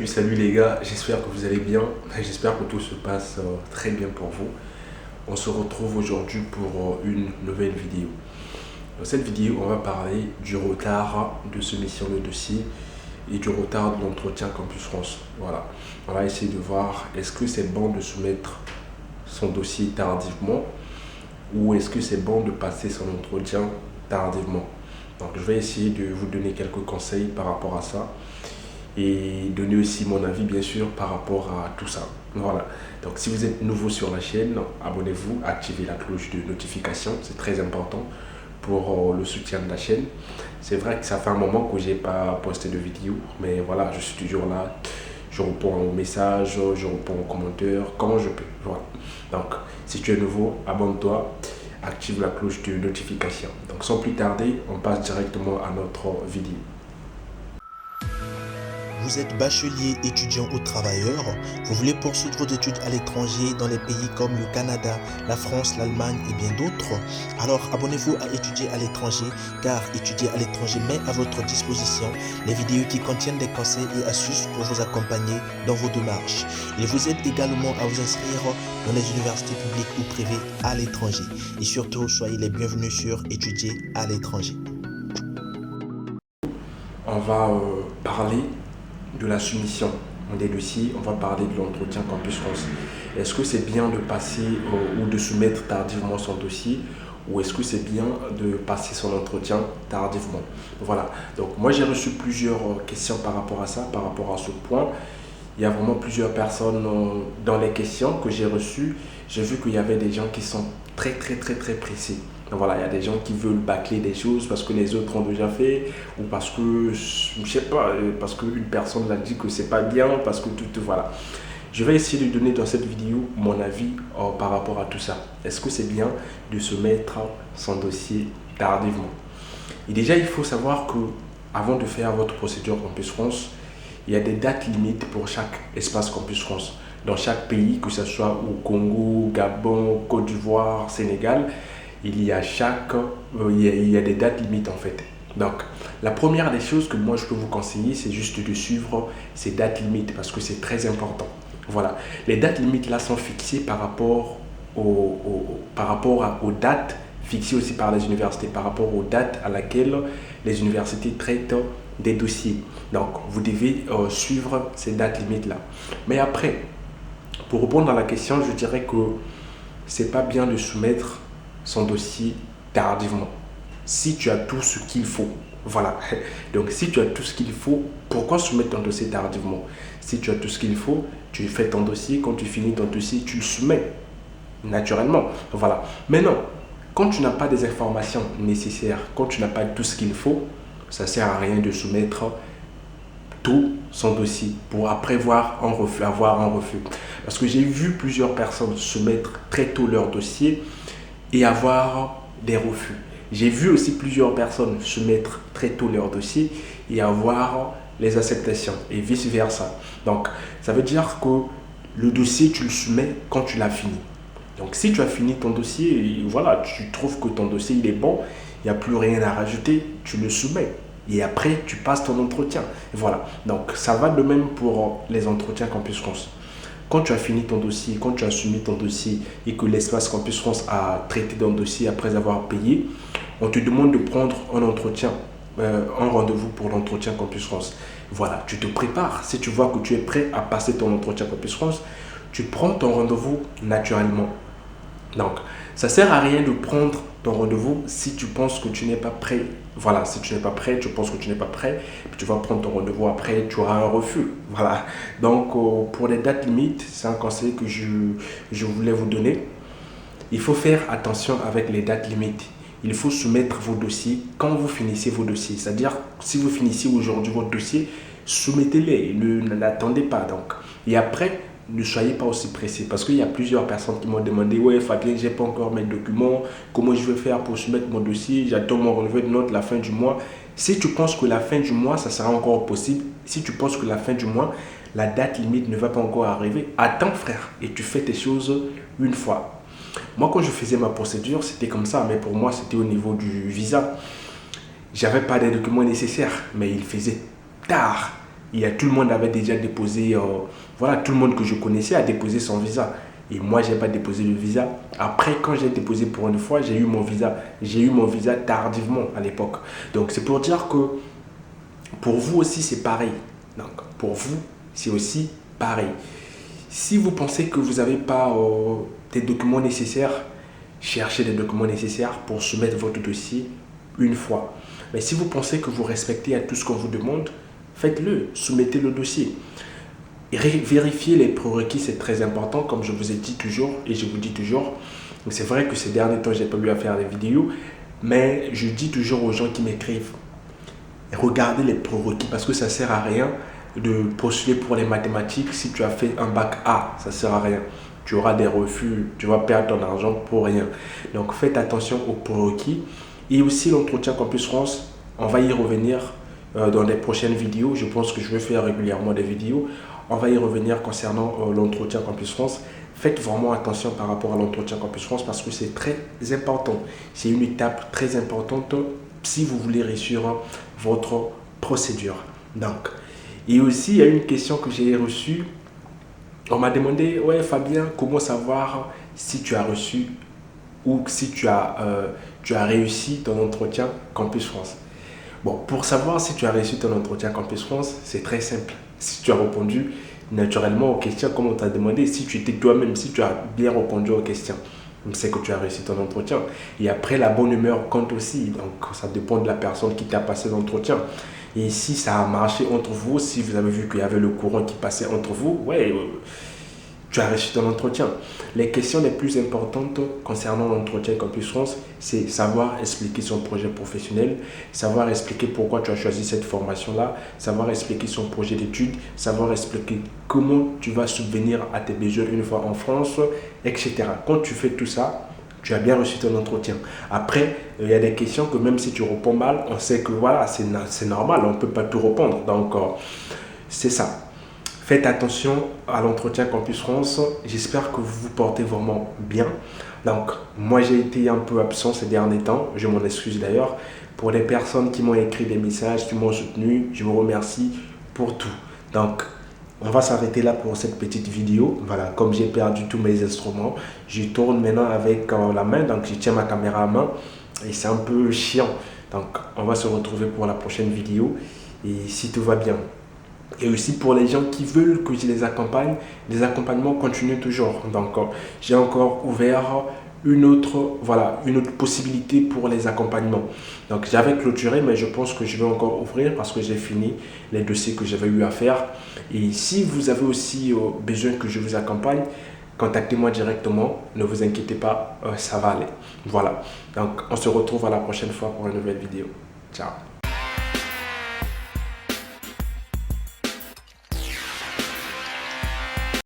Salut les gars, j'espère que vous allez bien, j'espère que tout se passe très bien pour vous. On se retrouve aujourd'hui pour une nouvelle vidéo. Dans cette vidéo, on va parler du retard de soumission de dossier et du retard de l'entretien Campus France. Voilà, on va essayer de voir est-ce que c'est bon de soumettre son dossier tardivement ou est-ce que c'est bon de passer son entretien tardivement. Donc je vais essayer de vous donner quelques conseils par rapport à ça et donner aussi mon avis bien sûr par rapport à tout ça. Voilà, donc si vous êtes nouveau sur la chaîne, abonnez-vous, activez la cloche de notification, c'est très important pour le soutien de la chaîne. C'est vrai que ça fait un moment que j'ai pas posté de vidéo, mais voilà, je suis toujours là, je réponds aux messages, je réponds aux commentaires, comment je peux. Voilà, donc si tu es nouveau, abonne-toi, active la cloche de notification. Donc sans plus tarder, on passe directement à notre vidéo. Vous êtes bachelier, étudiant ou travailleur, vous voulez poursuivre vos études à l'étranger dans les pays comme le Canada, la France, l'Allemagne et bien d'autres? Alors abonnez-vous à Étudier à l'étranger, car Étudier à l'étranger met à votre disposition les vidéos qui contiennent des conseils et astuces pour vous accompagner dans vos démarches. Il vous aide également à vous inscrire dans les universités publiques ou privées à l'étranger. Et surtout, soyez les bienvenus sur Étudier à l'étranger. On va parler de la soumission des dossiers, on va parler de l'entretien Campus France. Est-ce que c'est bien de passer ou de soumettre tardivement son dossier ou est-ce que c'est bien de passer son entretien tardivement? Voilà, donc moi j'ai reçu plusieurs questions par rapport à ça, par rapport à ce point. Il y a vraiment plusieurs personnes dans les questions que j'ai reçues. J'ai vu qu'il y avait des gens qui sont très pressés. Donc voilà, il y a des gens qui veulent bâcler des choses parce que les autres ont déjà fait ou parce que, je sais pas, parce qu'une personne l'a dit que c'est pas bien, parce que tout, voilà. Je vais essayer de donner dans cette vidéo mon avis par rapport à tout ça. Est-ce que c'est bien de se mettre son dossier tardivement? Et déjà, il faut savoir que avant de faire votre procédure Campus France, il y a des dates limites pour chaque espace Campus France. Dans chaque pays, que ce soit au Congo, Gabon, Côte d'Ivoire, Sénégal, il y a des dates limites en fait. Donc, la première des choses que moi je peux vous conseiller, c'est juste de suivre ces dates limites parce que c'est très important. Voilà, les dates limites là sont fixées par rapport aux dates fixées aussi par les universités, par rapport aux dates à laquelle les universités traitent des dossiers. Donc, vous devez suivre ces dates limites là. Mais après, pour répondre à la question, je dirais que c'est pas bien de soumettre son dossier tardivement. Si tu as tout ce qu'il faut, voilà. Donc, si tu as tout ce qu'il faut, pourquoi soumettre ton dossier tardivement? Si tu as tout ce qu'il faut, tu fais ton dossier. Quand tu finis ton dossier, tu le soumets naturellement. Voilà. Maintenant, quand tu n'as pas des informations nécessaires, quand tu n'as pas tout ce qu'il faut, ça ne sert à rien de soumettre tout son dossier pour après avoir un refus. Parce que j'ai vu plusieurs personnes soumettre très tôt leur dossier et avoir des refus. J'ai vu aussi plusieurs personnes soumettre très tôt leur dossier et avoir les acceptations et vice versa. Donc, ça veut dire que le dossier, tu le soumets quand tu l'as fini. Donc, si tu as fini ton dossier et voilà, tu trouves que ton dossier il est bon, il n'y a plus rien à rajouter, tu le soumets. Et après, tu passes ton entretien. Voilà. Donc, ça va de même pour les entretiens Campus France. Quand tu as fini ton dossier, quand tu as soumis ton dossier et que l'espace Campus France a traité ton dossier après avoir payé, on te demande de prendre un entretien, un rendez-vous pour l'entretien Campus France. Voilà, tu te prépares. Si tu vois que tu es prêt à passer ton entretien Campus France, tu prends ton rendez-vous naturellement. Donc, ça ne sert à rien de prendre ton rendez-vous si tu penses que tu n'es pas prêt. Voilà, si tu n'es pas prêt, tu penses que tu n'es pas prêt, puis tu vas prendre ton rendez-vous après, tu auras un refus. Voilà. Donc, pour les dates limites, c'est un conseil que je voulais vous donner. Il faut faire attention avec les dates limites. Il faut soumettre vos dossiers quand vous finissez vos dossiers. C'est-à-dire, si vous finissez aujourd'hui votre dossier, soumettez-les. N'attendez pas. Donc. Et après, ne soyez pas aussi pressé parce qu'il y a plusieurs personnes qui m'ont demandé ouais Fabien, j'ai pas encore mes documents, comment je vais faire pour soumettre mon dossier, j'attends mon relevé de notes la fin du mois. Si tu penses que la fin du mois ça sera encore possible, si tu penses que la fin du mois la date limite ne va pas encore arriver, attends frère et tu fais tes choses une fois. Moi quand je faisais ma procédure c'était comme ça, mais pour moi c'était au niveau du visa. J'avais pas les documents nécessaires mais il faisait tard. tout le monde avait déjà déposé, voilà, tout le monde que je connaissais a déposé son visa. Et moi, je n'ai pas déposé le visa. Après, quand j'ai déposé pour une fois, j'ai eu mon visa. J'ai eu mon visa tardivement à l'époque. Donc, c'est pour dire que pour vous aussi, c'est pareil. Donc, pour vous, c'est aussi pareil. Si vous pensez que vous n'avez pas des documents nécessaires, cherchez des documents nécessaires pour soumettre votre dossier une fois. Mais si vous pensez que vous respectez à tout ce qu'on vous demande, faites-le, soumettez le dossier. Et vérifier les prérequis, c'est très important, comme je vous ai dit toujours et je vous dis toujours. C'est vrai que ces derniers temps, je n'ai pas eu à faire des vidéos, mais je dis toujours aux gens qui m'écrivent, regardez les prérequis parce que ça ne sert à rien de postuler pour les mathématiques. Si tu as fait un bac A, ça ne sert à rien. Tu auras des refus, tu vas perdre ton argent pour rien. Donc faites attention aux prérequis. Et aussi l'entretien Campus France, on va y revenir dans les prochaines vidéos. Je pense que je vais faire régulièrement des vidéos. On va y revenir concernant l'entretien Campus France. Faites vraiment attention par rapport à l'entretien Campus France parce que c'est très important. C'est une étape très importante si vous voulez réussir votre procédure. Donc, et aussi, il y a une question que j'ai reçue. On m'a demandé, ouais Fabien, comment savoir si tu as reçu ou si tu as réussi ton entretien Campus France. Bon, pour savoir si tu as réussi ton entretien Campus France, c'est très simple. Si tu as répondu naturellement aux questions comme on t'a demandé, si tu étais toi-même, si tu as bien répondu aux questions, c'est que tu as réussi ton entretien. Et après, la bonne humeur compte aussi. Donc, ça dépend de la personne qui t'a passé l'entretien. Et si ça a marché entre vous, si vous avez vu qu'il y avait le courant qui passait entre vous, ouais, tu as réussi ton entretien. Les questions les plus importantes concernant l'entretien Campus France, c'est savoir expliquer son projet professionnel, savoir expliquer pourquoi tu as choisi cette formation-là, savoir expliquer son projet d'études, savoir expliquer comment tu vas subvenir à tes besoins une fois en France, etc. Quand tu fais tout ça, tu as bien reçu ton entretien. Après, il y a des questions que même si tu réponds mal, on sait que voilà, c'est normal, on ne peut pas tout répondre. Donc, c'est ça. Faites attention à l'entretien Campus France. J'espère que vous vous portez vraiment bien. Donc, moi, j'ai été un peu absent ces derniers temps. Je m'en excuse d'ailleurs. Pour les personnes qui m'ont écrit des messages, qui m'ont soutenu, je vous remercie pour tout. Donc, on va s'arrêter là pour cette petite vidéo. Voilà, comme j'ai perdu tous mes instruments, je tourne maintenant avec la main. Donc, je tiens ma caméra à main et c'est un peu chiant. Donc, on va se retrouver pour la prochaine vidéo. Et si tout va bien. Et aussi pour les gens qui veulent que je les accompagne, les accompagnements continuent toujours. Donc, j'ai encore ouvert une autre possibilité pour les accompagnements. Donc, j'avais clôturé, mais je pense que je vais encore ouvrir parce que j'ai fini les dossiers que j'avais eu à faire. Et si vous avez aussi besoin que je vous accompagne, contactez-moi directement. Ne vous inquiétez pas, ça va aller. Voilà. Donc, on se retrouve à la prochaine fois pour une nouvelle vidéo. Ciao.